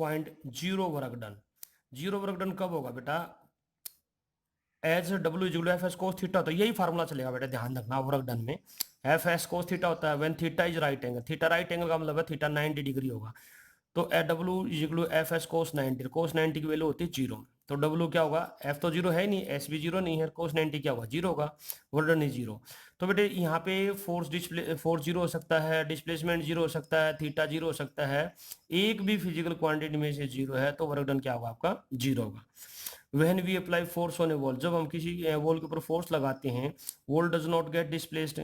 0.0 work done. 0 work done कब होगा बेटा? As W is F S cos theta होता है, यही फार्मूला चलेगा बेटा, ध्यान रखना वर्क डन में एफ एस कोस थीटा होता है when theta is right angle. Theta right angle का मतलब है थीटा 90 डिग्री होगा, तो W is equal to F S cos 90, cos 90 की वैल्यू होती है 0, तो डब्ल्यू क्या होगा? एफ तो 0 है नहीं, एस भी 0 नहीं है, कोस 90 क्या होगा? 0 होगा, वर्क डन इज 0। तो बेटे यहाँ पे फोर्स 0 हो सकता है, डिस्प्लेसमेंट 0 हो सकता है, थीटा 0 हो सकता है, एक भी फिजिकल क्वांटिटी में से 0 है तो वर्क डन क्या होगा? आपका 0 होगा। When we apply force on a wall, जब हम किसी वॉल के ऊपर फोर्स लगाते हैं, wall does not get displaced,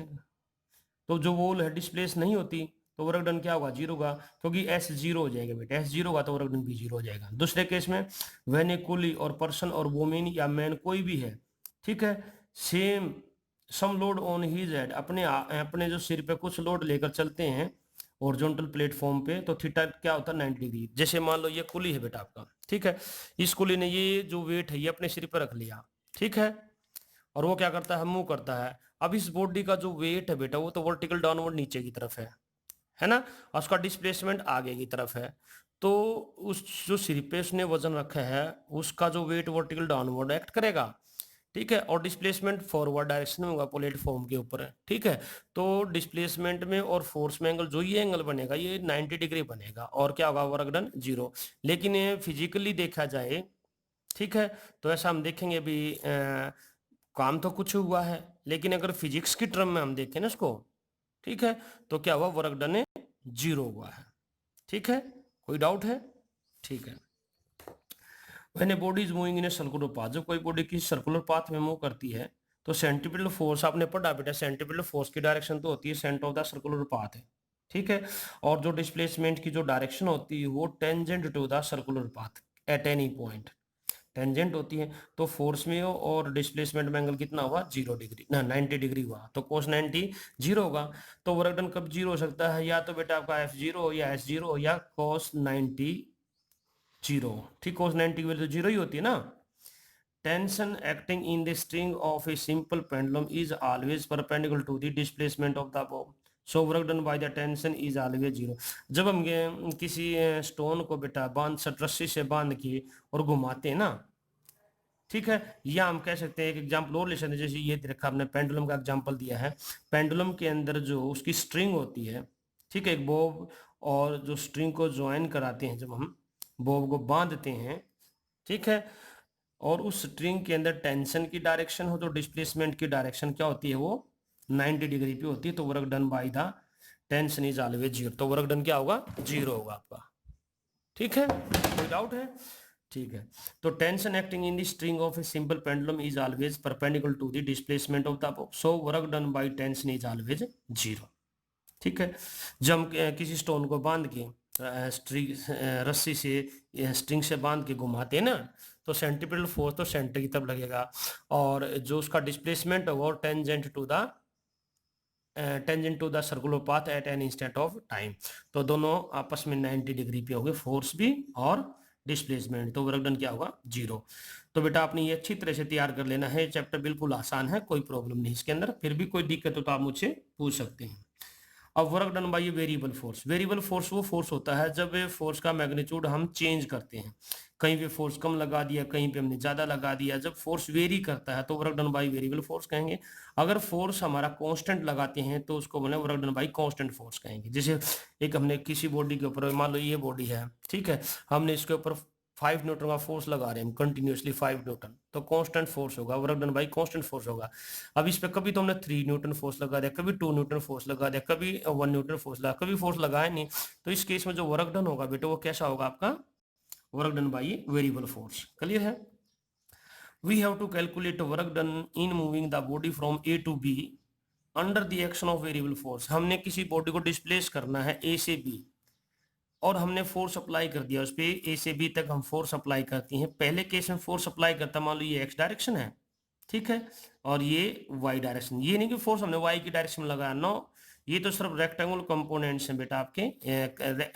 तो जो वॉल है डिस्प्लेस नहीं होती, तो वर्क डन क्या होगा? 0 होगा, क्योंकि एस 0 हो जाएगा बेटा, एस 0 होगा तो वर्क डन भी 0 हो जाएगा। दूसरे केस में व्हेन ए कुली और पर्सन और वोमेन या मैन कोई भी है, ठीक है, same some load on his head, अपने जो सिर पे कुछ लोड लेकर चलते हैं हॉरिजॉन्टल प्लेटफॉर्म पे, तो थीटा क्या होता है? 90 डिग्री। जैसे मान लो ये कुली है बेटा आपका, ठीक है, इस कुली ने ये जो वेट है ये अपने सिर पर रख लिया, ठीक है, और वो क्या करता है? मूव करता है। अब इस बॉडी का जो वेट है बेटा वो तो वर्टिकल डाउनवर्ड नीचे की तरफ है ना, और उसका डिस्प्लेसमेंट आगे की तरफ है, तो उस जो सिर पे उसने वजन रखा है उसका जो वेट वर्टिकल डाउनवर्ड एक्ट करेगा, ठीक है, और डिस्प्लेसमेंट फॉरवर्ड डायरेक्शन में होगा प्लेटफॉर्म के ऊपर, ठीक है, तो डिस्प्लेसमेंट में और फोर्स में एंगल, जो ये एंगल बनेगा ये 90 डिग्री बनेगा, और क्या होगा? Work done 0। लेकिन ये फिजिकली देखा जाए, ठीक है, तो ऐसा हम देखेंगे भी काम तो कुछ हुआ है, लेकिन अगर फिजिक्स की टर्म में हम देखें ना इसको, ठीक है, तो क्या हुआ? वर्क डन 0 हुआ है, ठीक है, कोई डाउट है? ठीक है। When a body is moving in a circular path, जब कोई बॉडी की सर्कुलर पाथ में मूव करती है, तो सेंट्रीपिटल फोर्स आपने पढ़ा बेटा, सेंट्रीपिटल फोर्स की डायरेक्शन तो होती है centre of the circular path है, ठीक है, और जो डिस्प्लेसमेंट की जो डायरेक्शन होती है वो tangent to the circular path at any point tangent होती है, तो फोर्स में और डिस्प्लेसमेंट में एंगल कितना हुआ? 0 डिग्री ना 90 डिग्री हुआ, तो कोस 90 0 होगा। तो वर्क डन कब 0 हो सकता है? या तो बेटा आपका एफ 0 या एस 0 या कोस 90 0, ठीक, कोस 90 की वैल्यू तो 0 ही होती है ना। Tension acting in the string of a simple pendulum is always perpendicular to the displacement of the bob, so work done by the tension is always 0। जब हम किसी स्टोन को बेटा रस्सी से बांध के और घुमाते हैं ना, ठीक है, या हम कह सकते हैं एक एग्जांपल और ले सकते हैं, जैसे ये देखा आपने पेंडुलम का एग्जांपल दिया है, पेंडुलम के अंदर जो उसकी स्ट्रिंग होती है, ठीक है, एक बॉब और जो स्ट्रिंग को ज्वाइन कराते हैं, जब हम बॉब को बांधते हैं, ठीक है, और उस स्ट्रिंग के अंदर टेंशन की डायरेक्शन हो तो डिस्प्लेसमेंट की डायरेक्शन क्या होती है? वो 90 डिग्री पे होती है, तो work done by the tension is always 0, तो वर्क डन क्या होगा? 0 होगा आपका, ठीक है, कोई डाउट है? ठीक है, तो tension acting in the string of a simple pendulum is always perpendicular to the displacement of the bob, so work done by tension is always 0, ठीक है। जब हम किसी स्टोन को बांध के रस्सी से स्ट्रिंग से बांध के घुमाते हैं ना, तो सेंट्रीपिटल फोर्स तो सेंटर की तरफ लगेगा, और जो उसका डिस्प्लेसमेंट है वो tangent to the circular path at an instant of time, तो दोनों आपस में 90 डिग्री पे होंगे, फोर्स भी और डिस्प्लेसमेंट, तो वर्क डन क्या होगा? 0। तो बेटा आपने ये अच्छी तरह से तैयार कर लेना है, चैप्टर बिल्कुल आसान है, कोई प्रॉब्लम नहीं इसके अंदर, फिर भी कोई दिक्कत हो तो आप मुझसे पूछ सकते हैं। अब work done by variable force, variable force वो फोर्स होता है जब फोर्स का मैग्नीट्यूड हम चेंज करते हैं, कहीं पे फोर्स कम लगा दिया, कहीं पे हमने ज्यादा लगा दिया, जब फोर्स वेरी करता है तो work done by variable force कहेंगे। अगर फोर्स हमारा कांस्टेंट लगाते हैं तो उसको बोले work done bye constant force कहेंगे। जैसे एक हमने किसी बॉडी के ऊपर, मान लो ये बॉडी है, ठीक है, हमने इसके ऊपर 5 न्यूटन का फोर्स लगा रहे हैं कंटिन्यूसली 5 न्यूटन, तो कांस्टेंट फोर्स होगा, work done bye constant force होगा। अब इस पे कभी तो हमने 3 न्यूटन फोर्स लगा दिया, कभी 2 न्यूटन फोर्स लगा दिया, कभी 1 न्यूटन फोर्स लगा, कभी फोर्स लगाया नहीं, तो इस केस में जो वर्क डन होगा बेटा वो कैसा होगा? आपका work done by variable force. Clear है? We have to calculate work done in moving the body from A to B under the action of variable force. हमने किसी बॉडी को डिस्प्लेस करना है ए से बी, और हमने फोर्स अप्लाई कर दिया उस पे, ए से बी तक हम फोर्स अप्लाई करती हैं। पहले केस में फोर्स अप्लाई करता, मान लो ये एक्स डायरेक्शन है, ठीक है, और ये वाई डायरेक्शन, ये नहीं कि फोर्स हमने वाई की डायरेक्शन में लगाया, नो, ये तो सिर्फ रेक्टेंगुलर कंपोनेंट्स हैं बेटा आपके,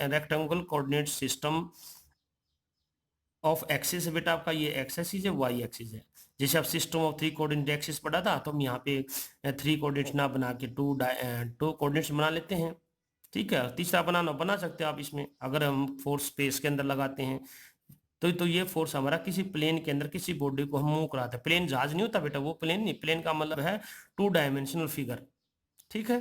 rectangular coordinate system of axis है बेटा आपका, ये एक्स एक्सिस है, वाई एक्सिस है। जैसे आप सिस्टम ऑफ 3 कोऑर्डिनेट एक्सिस पढ़ा था, तो हम यहाँ पे 3 कोऑर्डिनेट्स ना बना के 2 कोऑर्डिनेट्स बना लेते हैं, ठीक है, तीसरा बनाना बना सकते हैं आप इसमें, अगर हम फोर्स स्पेस के अंदर लगाते हैं तो ये फोर्स हमारा किसी प्लेन के अंदर किसी बॉडी को हम मूव कराते हैं। प्लेन जहाज नहीं होता बेटा, वो प्लेन नहीं, प्लेन का मतलब है टू डायमेंशनल फिगर। ठीक है,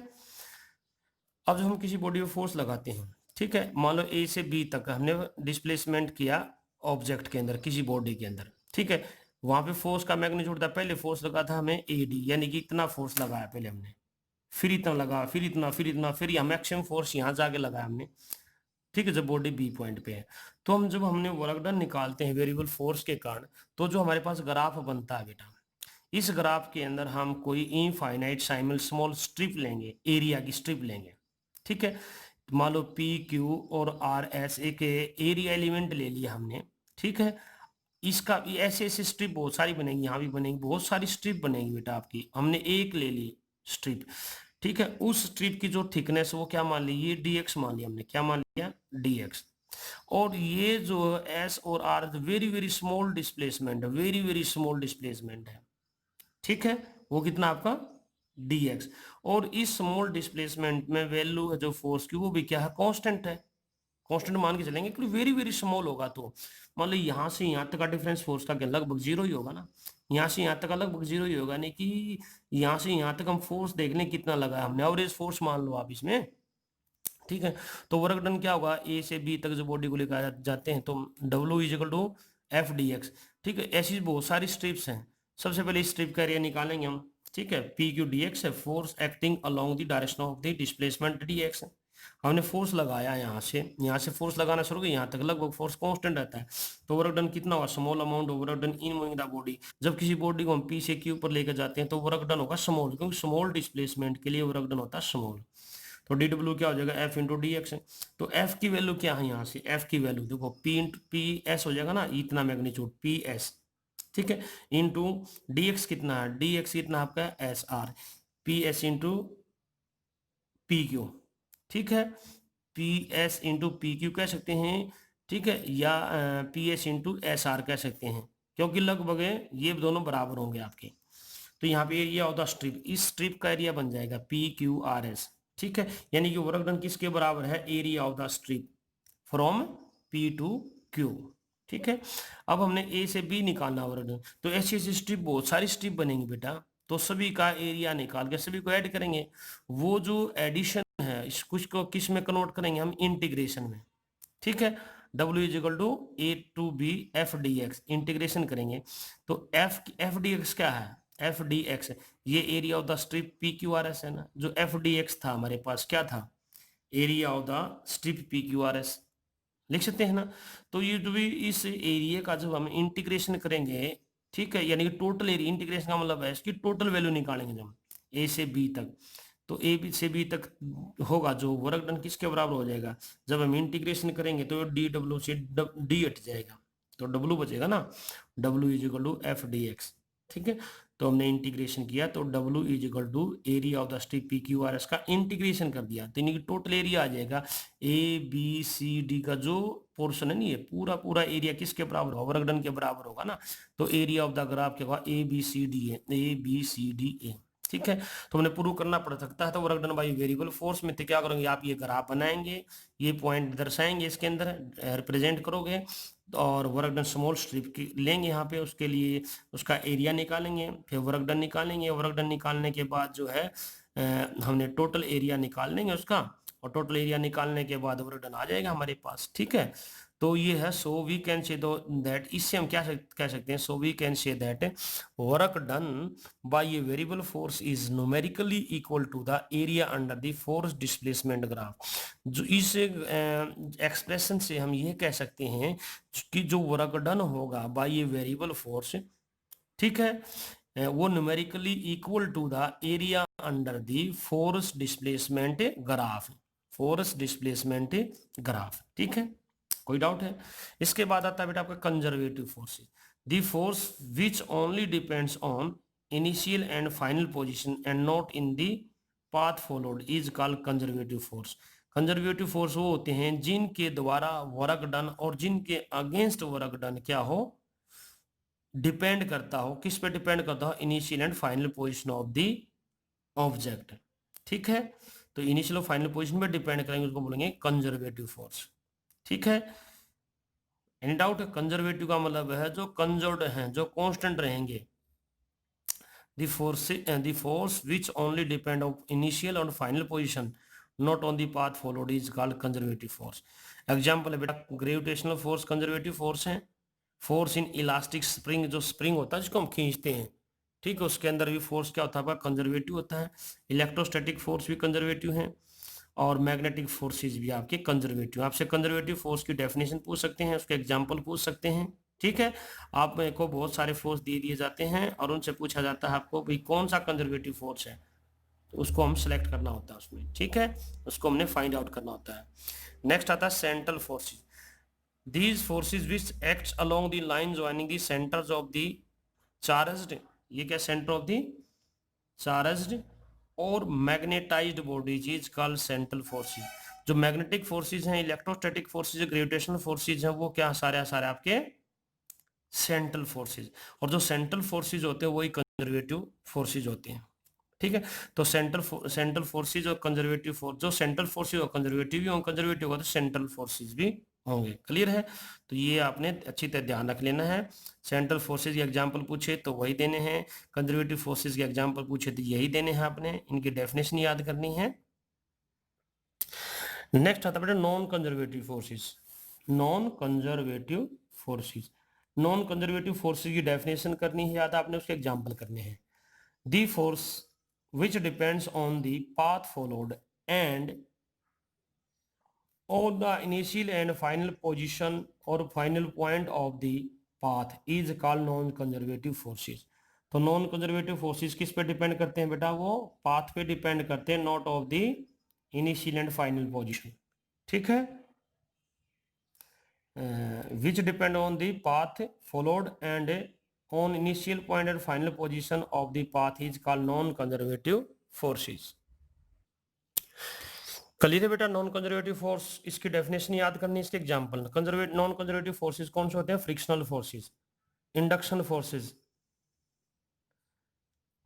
अब जब हम किसी बॉडी पे फोर्स लगाते हैं, ठीक है, मान लो ए से बी तक हमने डिस्प्लेसमेंट किया ऑब्जेक्ट के अंदर, किसी बॉडी के अंदर, ठीक है, वहां पे फोर्स का मैग्नीट्यूड था, पहले फोर्स लगा था हमें एडी, यानी कि इतना फोर्स लगाया पहले हमने, फिर इतना लगा, फिर इतना, फिर इतना, फिर यहाँ मैक्सिमम फोर्स यहाँ जाके लगाया हमने। ठीक है, जब बॉडी बी पॉइंट पे है, तो हम जब हमने वर्क डन निकालते हैं वेरिएबल फोर्स के कारण, तो जो हमारे पास ग्राफ बनता है बेटा, इस ग्राफ के अंदर हम कोई इनफाइनाइट साइमल स्मॉल स्ट्रिप लेंगे, एरिया की स्ट्रिप लेंगे। ठीक है, मान लो पी क्यू और आर एस एक एरिया एलिमेंट ले लिया हमने। ठीक है, इसका भी ऐसे ऐसे स्ट्रिप बहुत सारी बनेगी, यहाँ भी बनेगी, बहुत सारी स्ट्रिप बनेगी बेटा आपकी, हमने एक ले ली स्ट्रिप। ठीक है, उस स्ट्रिप की जो थिकनेस वो क्या मान ली, ये dx मान लिया हमने, क्या मान लिया, dx। और ये जो s और r very very small displacement, very very small displacement है। ठीक है, वो कितना आपका dx, और इस स्मॉल डिस्प्लेसमेंट में वैल्यू है जो फोर्स की, वो भी क्या है, कांस्टेंट है, कांस्टेंट मान के चलेंगे, क्योंकि वेरी वेरी स्मॉल होगा। तो मान लो यहाँ से यहाँ तक का डिफरेंस फोर्स का लगभग जीरो ही होगा ना, यहाँ से यहाँ तक का लगभग जीरो ही होगा, नहीं कि यहाँ से यहाँ तक हम फोर्स देख लें कितना लगा है हमने, एवरेज फोर्स मान लो आप इसमें। ठीक है, तो वर्क डन क्या होगा, ए से बी तक जो बॉडी को लेकर जाते हैं, तो W is equal to F D X. ठीक है, ऐसी बहुत सारी स्ट्रिप्स हैं, सबसे पहले स्ट्रिप का एरिया निकालेंगे हम। ठीक है, पी क्यू डी एक्स है, force acting along the direction of the displacement D x. हमने फोर्स लगाया यहाँ से फोर्स लगाना शुरू किया, यहाँ तक लगभग फोर्स कांस्टेंट रहता है, तो वर्क डन कितना होगा, small amount of work done in moving the body. जब किसी बॉडी को हम पी से क्यू पर लेकर जाते हैं तो वर्क डन होगा स्मॉल, क्योंकि स्मॉल डिस्प्लेसमेंट के लिए वर्क डन होता है स्मॉल। तो डी डब्ल्यू क्या हो जाएगा, एफ इंटू डी एक्स है। तो एफ की वैल्यू क्या है, यहाँ से एफ की वैल्यू देखो, पी इंटू पी एस हो जाएगा ना, इतना मैग्नीट्यूड पी एस। ठीक है, इंटू डी एक्स कितना है, डी एक्स कितना आपका S R, P S into P Q. ठीक है, P S into P Q कह सकते हैं, ठीक है, या P S into S R कह सकते हैं, क्योंकि लगभग ये दोनों बराबर होंगे आपके। तो यहाँ पे एरिया ऑफ द स्ट्रिप, इस स्ट्रिप का एरिया बन जाएगा पी क्यू आर एस। ठीक है, यानी कि वर्क डन किसके बराबर है, area of the strip from P to Q. ठीक है, अब हमने ए से बी निकालना वर्क डन, तो ऐसी ऐसी स्ट्रिप, बहुत सारी स्ट्रिप बनेंगी बेटा, तो सभी का एरिया निकाल के सभी को ऐड करेंगे। वो जो एडिशन है, इस कुछ को किस में कन्वर्ट करेंगे हम, इंटीग्रेशन में। ठीक है, W is equal to A to B F D X, integration करेंगे, तो एफ डी एक्स क्या है, एफ डी एक्स, ये area of the strip P Q R S है ना, जो एफ डी एक्स था हमारे पास क्या था, area of the strip P Q R S, लिख सकते हैं ना। तो ये जो भी इस एरिया का जब हम इंटीग्रेशन करेंगे, ठीक है, यानी कि टोटल एरिया, इंटीग्रेशन का मतलब है इसकी टोटल वैल्यू निकालेंगे जब ए से बी तक, तो ए बी से बी तक होगा जो वर्क डन किसके बराबर हो जाएगा, जब हम इंटीग्रेशन करेंगे तो डी डब्ल्यू से डी हट जाएगा, तो डब्ल्यू बचेगा ना, W is equal to F D X. ठीक है, तो हमने इंटीग्रेशन किया, तो W is equal to area of the strip P Q R S का इंटीग्रेशन कर दिया, तो यानी कि टोटल एरिया आ जाएगा ए बी सी डी का जो पोर्शन है नहीं, ये पूरा पूरा एरिया किसके बराबर होगा, वर्क डन के बराबर होगा ना। तो एरिया ऑफ द ग्राफ क्या होगा, A B C D A, A B C D A. ठीक है, तो हमने प्रूव करना पड़ सकता है, तो work done by variable force में तो क्या करेंगे आप, ये ग्राफ बनाएंगे, ये पॉइंट दर्शाएंगे, इसके अंदर रिप्रेजेंट करोगे, और वर्क डन स्मॉल स्ट्रिप की लेंगे यहाँ पे, उसके लिए उसका एरिया निकालेंगे, फिर वर्क डन निकालेंगे, वर्क डन निकालने के बाद जो है हमने टोटल एरिया निकाल लेंगे उसका, और टोटल एरिया निकालने के बाद वर्क डन आ जाएगा हमारे पास। ठीक है, तो ये है, so we can say that, इससे हम क्या कह सकते हैं, so we can say that work done by a variable force is numerically equal to the area under the force displacement graph. जो इस एक्सप्रेशन से हम ये कह सकते हैं कि जो वर्क डन होगा बाय ए वेरिएबल फोर्स, ठीक है, वो numerically equal to the area under the force displacement graph, force displacement graph. ठीक है, कोई डाउट है। इसके बाद आता है बेटा आपका conservative force, the force which only depends on initial and final position and not in the path followed is called conservative force. Conservative force वो होते हैं जिनके द्वारा वर्क डन और जिनके अगेंस्ट वर्क डन क्या हो, डिपेंड करता हो, किस पे डिपेंड करता हो, initial and final position of the object. ठीक है, तो इनिशियल और फाइनल पोजीशन पे डिपेंड करेंगे, उसको बोलेंगे कंजर्वेटिव फोर्स। ठीक है, एनी डाउट? कंजर्वेटिव का मतलब है जो कंजर्व्ड हैं, जो कांस्टेंट रहेंगे। The force which only depend on initial और final position, not on the path followed, is called conservative force. Example है बेटा, ग्रेविटेशनल फोर्स कंजर्वेटिव फोर्स है। फोर्स इन इलास्टिक स्प्रिंग, जो स्प्रिंग होता है जिसको हम खींचते हैं, ठीक है, उसके अंदर भी फोर्स क्या होता है, कंजर्वेटिव होता है। इलेक्ट्रोस्टैटिक फोर्स भी कंजर्वेटिव है, और मैग्नेटिक फोर्सेज भी आपके कंजर्वेटिव। आपसे कंजर्वेटिव फोर्स की डेफिनेशन पूछ सकते हैं, उसके एग्जाम्पल पूछ सकते हैं। ठीक है, आप मेरे को बहुत सारे फोर्स दे दिए जाते हैं और उनसे पूछा जाता है आपको भाई कौन सा कंजर्वेटिव फोर्स है, तो उसको हम सेलेक्ट करना होता है उसमें। ठीक है, उसको हमने फाइंड आउट करना होता है। नेक्स्ट आता है central forces. These forces which acts along the line joining the centres of the charged, ये क्या, सेंटर ऑफ द चार्ज्ड और magnetised bodies is called central forces. जो मैग्नेटिक फोर्सेज हैं, इलेक्ट्रोस्टैटिक फोर्सेज, ग्रेविटेशनल फोर्सेज हैं, वो क्या सारे सारे आपके सेंट्रल फोर्सेज। और जो सेंट्रल फोर्सेज होते हैं वही कंजर्वेटिव फोर्सेज होते हैं। ठीक है, तो सेंट्रल फोर्सेज और कंजर्वेटिव फोर्स, जो सेंट्रल फोर्सेज और कंजर्वेटिव भी होंगे, कंजर्वेटिव होगा तो सेंट्रल फोर्सेज भी होंगे। क्लियर है? तो ये आपने अच्छी तरह ध्यान रख लेना है। सेंट्रल फोर्सेज के एग्जांपल पूछे तो वही देने हैं, कंजर्वेटिव फोर्सेज के एग्जांपल पूछे तो यही देने हैं, आपने इनकी डेफिनेशन याद करनी है। नेक्स्ट आता है बेटा non conservative forces. Non conservative forces, non conservative forces की डेफिनेशन करनी है याद, आपने उसके एग्जांपल करने हैं। The force which depends on the path followed and on the initial and final position or final point of the path is called non-conservative forces। तो non conservative forces किस पे डिपेंड करते हैं बेटा, वो पाथ पे डिपेंड करते हैं, not of the initial and final position. ठीक है, विच depend on the path followed and on initial point and final position of the path is called non-conservative forces। Clear है बेटा? नॉन कंजर्वेटिव फोर्स, इसकी definition याद करनी है, इसके example. Conservative non conservative forces कौन से होते हैं? Frictional forces, induction forces.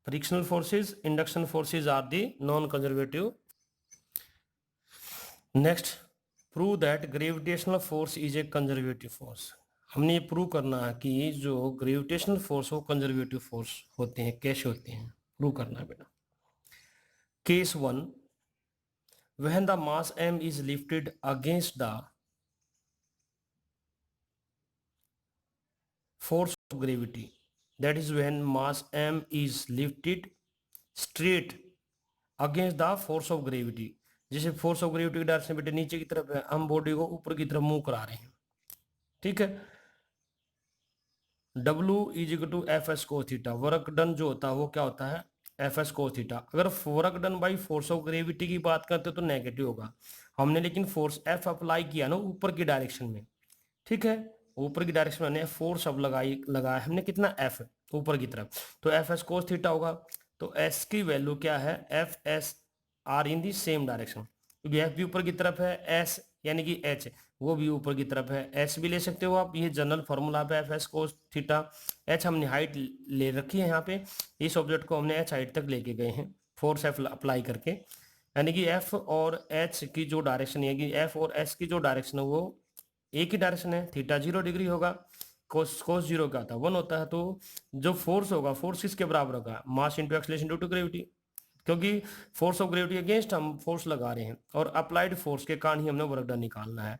Frictional forces, induction forces are the non conservative. Next, prove that gravitational force is a conservative force. हमने ये प्रूव करना है कि जो ग्रेविटेशनल फोर्स हो कंजर्वेटिव फोर्स होते हैं। कैसे होते हैं प्रूव करना है बेटा। Case 1, when the mass m is lifted against the force of gravity, that is when mass m is lifted straight against the force of gravity। जैसे फोर्स ऑफ ग्रेविटी की डायरेक्शन बेटे नीचे की तरफ है, हम बॉडी को ऊपर की तरफ मूव करा रहे हैं। ठीक है, W is equal to F S cos theta. Work done जो होता है वो क्या होता है, एफ एस कोस थीटा। अगर work done by force of gravity की बात करते तो नेगेटिव होगा। हमने लेकिन फोर्स एफ अप्लाई किया ना ऊपर की डायरेक्शन में। ठीक है, ऊपर की डायरेक्शन में फोर्स अब लगाया हमने कितना, एफ, ऊपर की तरफ, तो एफ एस कोस थीटा होगा। तो एस की वैल्यू क्या है, F S are in the same direction, क्योंकि एफ भी ऊपर की तरफ है, एस यानी कि एच वो भी ऊपर की तरफ है, एस भी ले सकते हो आप, ये जनरल फॉर्मूला है F S cos theta. H हमने हाइट ले रखी है यहाँ पे, इस ऑब्जेक्ट को हमने एच हाइट तक लेके गए हैं फोर्स एफ अप्लाई करके, यानी कि एफ और एच की जो डायरेक्शन है, एफ और एस की जो डायरेक्शन है वो एक ही डायरेक्शन है। थीटा 0 डिग्री होगा, कोस 0 क्या होता है 1 होता है। तो जो फोर्स होगा, फोर्स किसके बराबर होगा, mass into acceleration due to gravity, क्योंकि फोर्स ऑफ ग्रेविटी अगेंस्ट हम फोर्स लगा रहे हैं और अप्लाइड फोर्स के कारण ही हमने वर्क डन निकालना है।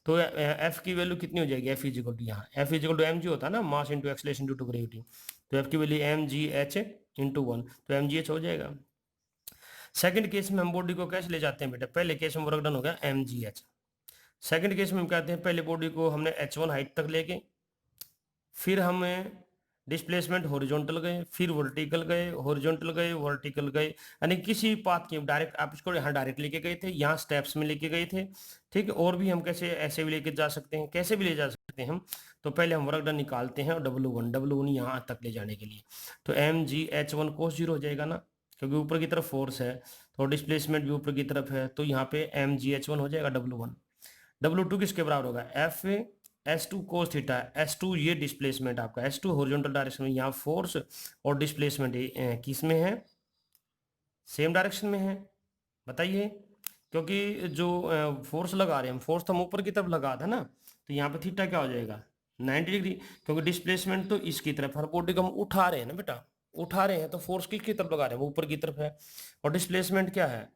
तो एफ की वैल्यू कितनी हो जाएगी, एफ इजिकल टू, यहाँ F is equal to M G होता है ना, mass into acceleration due to gravity, तो एफ की value M G H into 1, तो एम जी एच हो जाएगा। सेकंड केस में हम बॉडी को कैसे ले जाते हैं बेटा, पहले केस में वर्क डन हो गया M G H. Second case में हम कहते हैं पहले बॉडी को हमने h1 हाइट तक लेके, फिर हमें डिस्प्लेसमेंट हॉरिजॉन्टल गए, फिर वर्टिकल गए, हॉरिजॉन्टल गए, वर्टिकल गए, यानी किसी पाथ की डायरेक्ट आप इसको यहाँ डायरेक्ट लेके गए थे, यहाँ स्टेप्स में लेके गए थे। ठीक है, और भी हम कैसे ऐसे भी लेके जा सकते हैं, कैसे भी ले जा सकते हैं हम। तो पहले हम वर्क डन निकालते हैं और W1 यहाँ तक ले जाने के लिए, तो M G H one cos 0 हो जाएगा ना, क्योंकि ऊपर की तरफ फोर्स है तो डिस्प्लेसमेंट भी ऊपर की तरफ है, तो यहाँ पे एम जी एच वन हो जाएगा W1। W2 किसके बराबर होगा, F S2 cos theta. S2 ये डिस्प्लेसमेंट आपका, S2 हॉरिजॉन्टल डायरेक्शन में, यहाँ फोर्स और डिस्प्लेसमेंट किस में है, सेम डायरेक्शन में है, बताइए, क्योंकि जो फोर्स लगा रहे हैं हम, फोर्स तो हम ऊपर की तरफ लगा था ना, तो यहाँ पे थीटा क्या हो जाएगा 90 डिग्री, क्योंकि डिस्प्लेसमेंट तो इसकी तरफ है, बॉडी को हम उठा रहे हैं ना बेटा, उठा रहे हैं तो फोर्स किसकी तरफ लगा रहे हैं, वो ऊपर की तरफ है, और डिस्प्लेसमेंट क्या है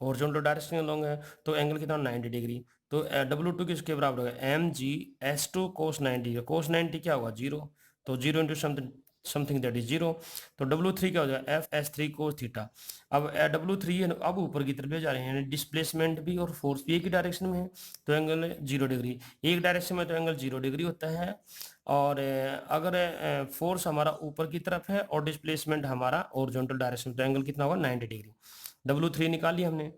हॉरिजॉन्टल डायरेक्शन अलोंग है, तो एंगल कितना 90 डिग्री। तो W2 किसके बराबर होगा mg/s2 cos 90, cos 90 क्या होगा 0, तो 0 into something something that is 0, तो W3 क्या हो जाएगा FS3 cos थीटा। अब W3 अब ऊपर की तरफ ले जा रहे हैं, यानी डिस्प्लेसमेंट भी और फोर्स भी एक ही डायरेक्शन में है, तो एंगल 0 डिग्री, एक डायरेक्शन में तो एंगल 0 डिग्री होता है। और अगर फोर्स हमारा ऊपर की तरफ है और डिस्प्लेसमेंट हमारा हॉरिजॉन्टल डायरेक्शन, तो एंगल कितना होगा 90 डिग्री। W3 निकाल लिया हमने,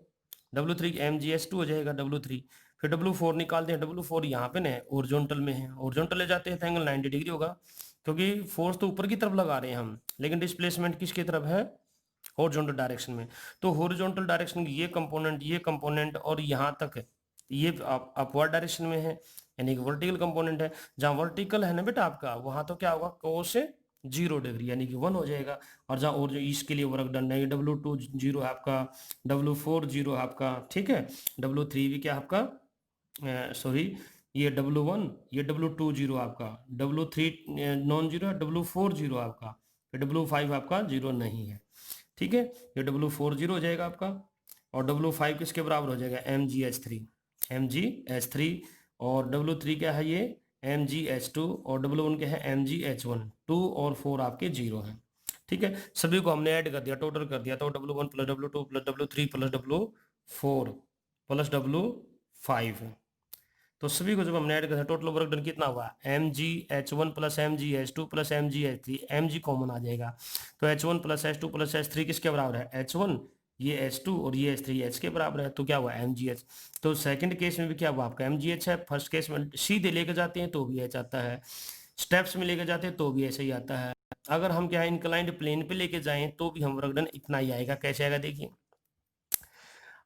W3 mgs2 हो जाएगा W3, फिर W4 निकालते हैं, W4 यहाँ पे ना ओरिजोनटल में है, ओरिजोनटल ले जाते हैं तो एंगल 90 डिग्री होगा, क्योंकि फोर्स तो ऊपर की तरफ लगा रहे हैं हम, लेकिन डिस्प्लेसमेंट किसकी तरफ है हॉरिजॉन्टल डायरेक्शन में। तो हॉरिजॉन्टल डायरेक्शन ये कंपोनेंट और यहाँ तक ये अपवर्ड डायरेक्शन में है, यानी कि वर्टिकल कंपोनेंट है। जहाँ वर्टिकल है ना बेटा आपका, वहाँ तो क्या होगा कोस 0 डिग्री यानी कि 1 हो जाएगा, और जहाँ और जो इसके लिए वर्क डन है W2 0 है आपका, W4 0 है आपका, ठीक है, W3 भी क्या आपका सॉरी ये W1 ये W2 0 आपका, W3 नॉन जीरो है, W4 0 आपका, फिर W5 आपका 0 नहीं है, ठीक है, ये W4 0 हो जाएगा आपका, और W5 किसके बराबर हो जाएगा mgh3 और W3 क्या है ये mgh2 और W1 क्या है mgh1, 2 और 4 आपके 0 हैं, ठीक है। सभी को हमने ऐड कर दिया, टोटल कर दिया, तो W1 plus W2 plus W3 plus W4 plus W5, तो सभी को जब हमने ऐड कर दिया टोटल वर्क डन कितना हुआ mgh1 plus mgh2 plus mgh3, mg common आ जाएगा, तो h1 plus h2 plus h3 किसके बराबर है h1, ये h2 और ये h3 h के बराबर है, तो क्या हुआ mgh। तो सेकंड केस में भी क्या हुआ आपका mgh है, फर्स्ट केस में सीधे लेके जाते हैं तो भी h आता है, स्टेप्स में लेके जाते हैं तो भी ऐसे ही आता है, अगर हम क्या है इंक्लाइंड प्लेन पे लेके जाएं तो भी हम वर्क डन इतना ही आएगा। कैसे आएगा देखिए,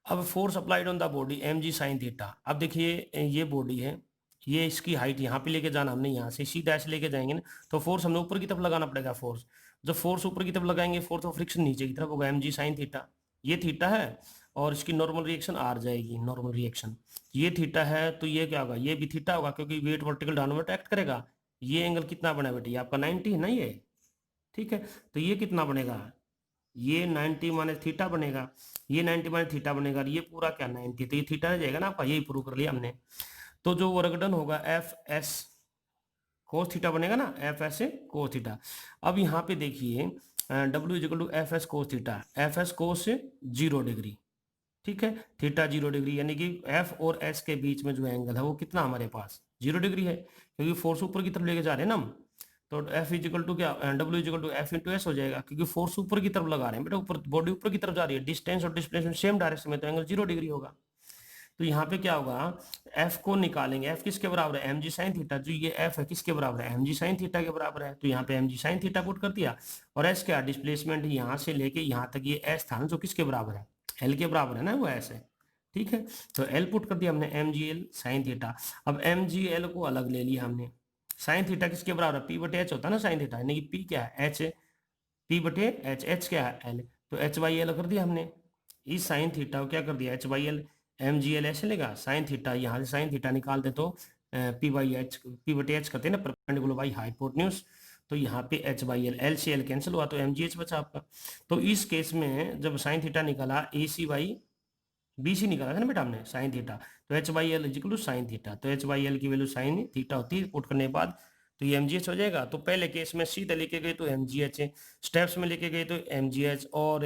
अब force applied on the body mg sine theta, अब देखिए ये बॉडी है, ये इसकी हाइट यहाँ पे लेके जाना हमने, यहाँ से सीधा ऐसे लेके जाएंगे ना, तो फोर्स हमने ऊपर की तरफ लगाना पड़ेगा, फोर्स जब फोर्स ऊपर की तरफ लगाएंगे फोर्स ऑफ फ्रिक्शन नीचे की तरफ होगा mg साइन थीटा, ये थीटा है और इसकी नॉर्मल रिएक्शन आर जाएगी, नॉर्मल रिएक्शन, ये थीटा है तो ये क्या होगा ये भी थीटा होगा, क्योंकि वेट वर्टिकल डाउनवर्ड एक्ट करेगा। ये एंगल कितना बना बेटा, ये आपका 90 है ना ये, ठीक है, तो ये कितना बनेगा, ये 90 माइनस थीटा बनेगा, ये 90 माइनस थीटा बनेगा, ये पूरा क्या 90, तो ये थीटा रह जाएगा ना आपका, यही प्रूव कर लिया हमने। तो जो वर्क डन होगा एफ एस कोस थीटा बनेगा ना, एफ एस कोस थीटा। अब यहाँ पे देखिए W is equal to F S cos theta, F S cos 0 degree, ठीक है, थीटा 0 डिग्री, यानी कि एफ और एस के बीच में जो एंगल है वो कितना हमारे पास 0 डिग्री है, क्योंकि फोर्स ऊपर की तरफ लेके जा रहे हैं ना हम, तो एफ इज इक्वल टू क्या W is equal to F into S हो जाएगा, क्योंकि फोर्स ऊपर की तरफ लगा रहे हैं बेटा, ऊपर बॉडी ऊपर की तरफ जा रही है, डिस्टेंस और डिस्प्लेसमेंट सेम डायरेक्शन में, तो एंगल 0 डिग्री होगा। तो यहाँ पे क्या होगा एफ को निकालेंगे, एफ किसके बराबर है mg साइन थीटा, जो ये एफ है किसके बराबर है mg साइन थीटा के बराबर है, तो यहाँ पे mg साइन थीटा पुट कर दिया, और एस क्या डिस्प्लेसमेंट यहाँ से लेके यहाँ तक ये एस था ना, जो किसके बराबर है एल के बराबर है ना, वो एस है, ठीक है, तो एल पुट कर दिया हमने mgl साइन थीटा। अब mgl को अलग ले लिया हमने, साइन थीटा किसके बराबर है p बटे एच होता है ना साइन थीटा, यानी कि p क्या है एच, p बटे एच, एच क्या है एल, तो एच बाई एल कर दिया हमने, इस साइन थीटा को क्या कर दिया H by L, M G L ऐसे लेगा, साइन थीटा यहाँ से साइन थीटा निकाल दे तो पी बाई एच, पी बटे एच करते हैं ना परपेंडिकुलर बाई हाइपोटेन्यूज, तो यहाँ पे एच बाई एल से एल कैंसिल हुआ तो एम जी एच बचा आपका। तो इस केस में जब साइन थीटा निकाला ए सी बाई बी सी निकाला था ना बेटा हमने साइन थीटा, तो H by L is equal to sine theta, तो एच बाई एल की वैल्यू साइन थीटा होती है, पुट करने के बाद तो ये एमजीएच हो जाएगा। तो पहले केस में सीधे लेके गए तो एमजीएच है, स्टेप्स में लेके गए तो एमजीएच, और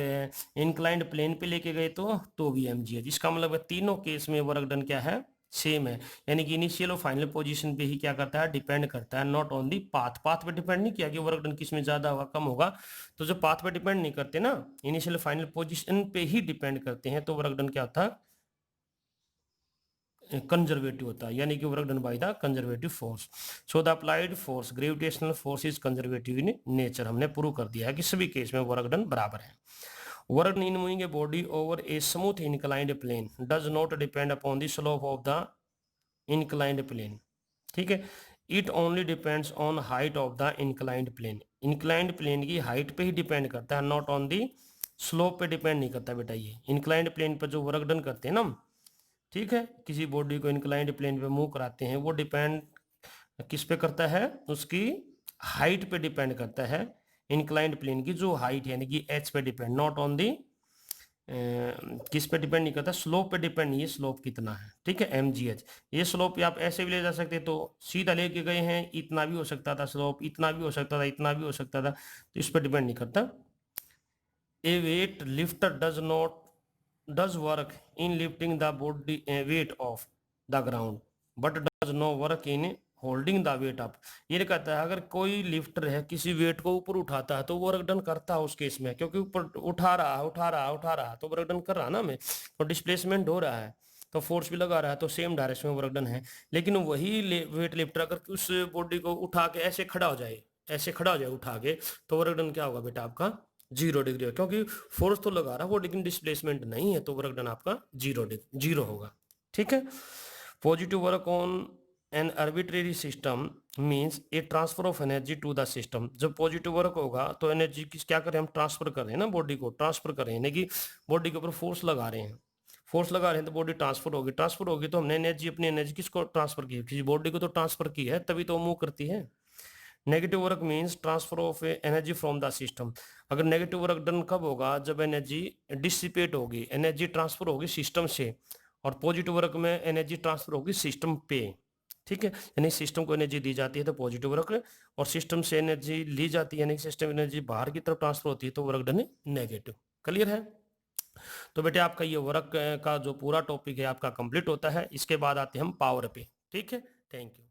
इंक्लाइंड प्लेन पे लेके गए तो भी एमजीएच। इसका मतलब है तीनों केस में वर्क डन क्या है सेम है, यानी कि इनिशियल और फाइनल पोजीशन पे ही क्या करता है डिपेंड करता है, not on the path, path पे डिपेंड नहीं किया कि वर्क डन किस में ज्यादा होगा कम होगा, तो जो पाथ पे डिपेंड नहीं करते ना, इनिशियल फाइनल पोजीशन पे ही डिपेंड करते हैं, तो वर्क डन क्या होता है कंजर्वेटिव होता है, यानी कि work done by the conservative force. So the applied force gravitational force is conservative in nature, हमने प्रूव कर दिया है कि सभी केस में वर्क डन बराबर है। Work in moving a body over a smooth inclined plane does not depend upon the slope of the inclined plane, ठीक है, it only depends on height of the inclined plane, inclined plane की height पे ही depend करता है, not on the slope पे depend नहीं करता बेटा। ये इंक्लाइंड प्लेन पर जो वर्क डन करते हैं ना हम, ठीक है, किसी बॉडी को इंक्लाइंड प्लेन पे मूव कराते हैं, वो डिपेंड किस पे करता है, उसकी हाइट पे डिपेंड करता है। इंक्लाइंड प्लेन की जो हाइट है यानी कि एच पे डिपेंड, नॉट ऑन दी किस पे डिपेंड नहीं करता, स्लोप पे डिपेंड नहीं है, स्लोप कितना है, ठीक है, mgh। ये स्लोप आप ऐसे भी ले जा सकते, तो सीधा लेके गए हैं, इतना भी हो सकता था स्लोप, इतना भी हो सकता था, इतना भी हो सकता था, तो इस पर डिपेंड नहीं करता। A weight lifter does work in lifting the body weight off the ground but does no work in holding the weight up। ये कहता है अगर कोई लिफ्टर है किसी वेट को ऊपर उठाता है तो वर्क डन करता है उस केस में, क्योंकि ऊपर उठा रहा तो वर्क डन कर रहा ना मैं, तो डिस्प्लेसमेंट हो रहा है, तो फोर्स भी लगा रहा है, तो सेम डायरेक्शन में वर्क डन है। लेकिन वही वेट लिफ्टर अगर उस बॉडी को उठा के ऐसे खड़ा हो जाए, ऐसे खड़ा हो जाए उठा के, तो वर्क डन क्या होगा बेटा आपका 0 डिग्री, क्योंकि फोर्स तो लगा रहा है वो लेकिन डिस्प्लेसमेंट नहीं है, तो वर्क डन आपका 0 होगा। ठीक है। Positive work on an arbitrary system means a transfer of energy to the system. जब पॉजिटिव वर्क होगा तो एनर्जी की क्या करें हम, ट्रांसफर कर रहे हैं ना, बॉडी को ट्रांसफर कर रहे हैं, यानी कि बॉडी के ऊपर फोर्स लगा रहे हैं, फोर्स लगा रहे हैं तो बॉडी ट्रांसफर होगी तो हमने एनर्जी, अपनी एनर्जी किसको ट्रांसफर की है, किसी बॉडी को तो ट्रांसफर की है, तभी तो मूव करती है। Negative work means transfer of energy from the system. अगर नेगेटिव वर्क डन कब होगा, जब एनर्जी डिसिपेट होगी, एनर्जी ट्रांसफर होगी सिस्टम से, और पॉजिटिव वर्क में एनर्जी ट्रांसफर होगी सिस्टम पे। ठीक है, यानी सिस्टम को एनर्जी दी जाती है तो पॉजिटिव वर्क, और सिस्टम से एनर्जी ली जाती है यानी सिस्टम एनर्जी बाहर की तरफ ट्रांसफर होती है तो वर्क डन नेगेटिव। क्लियर है। तो बेटे आपका ये वर्क का जो पूरा टॉपिक है आपका कंप्लीट होता है। इसके बाद आते हैं हम पावर पे। ठीक है, थैंक यू।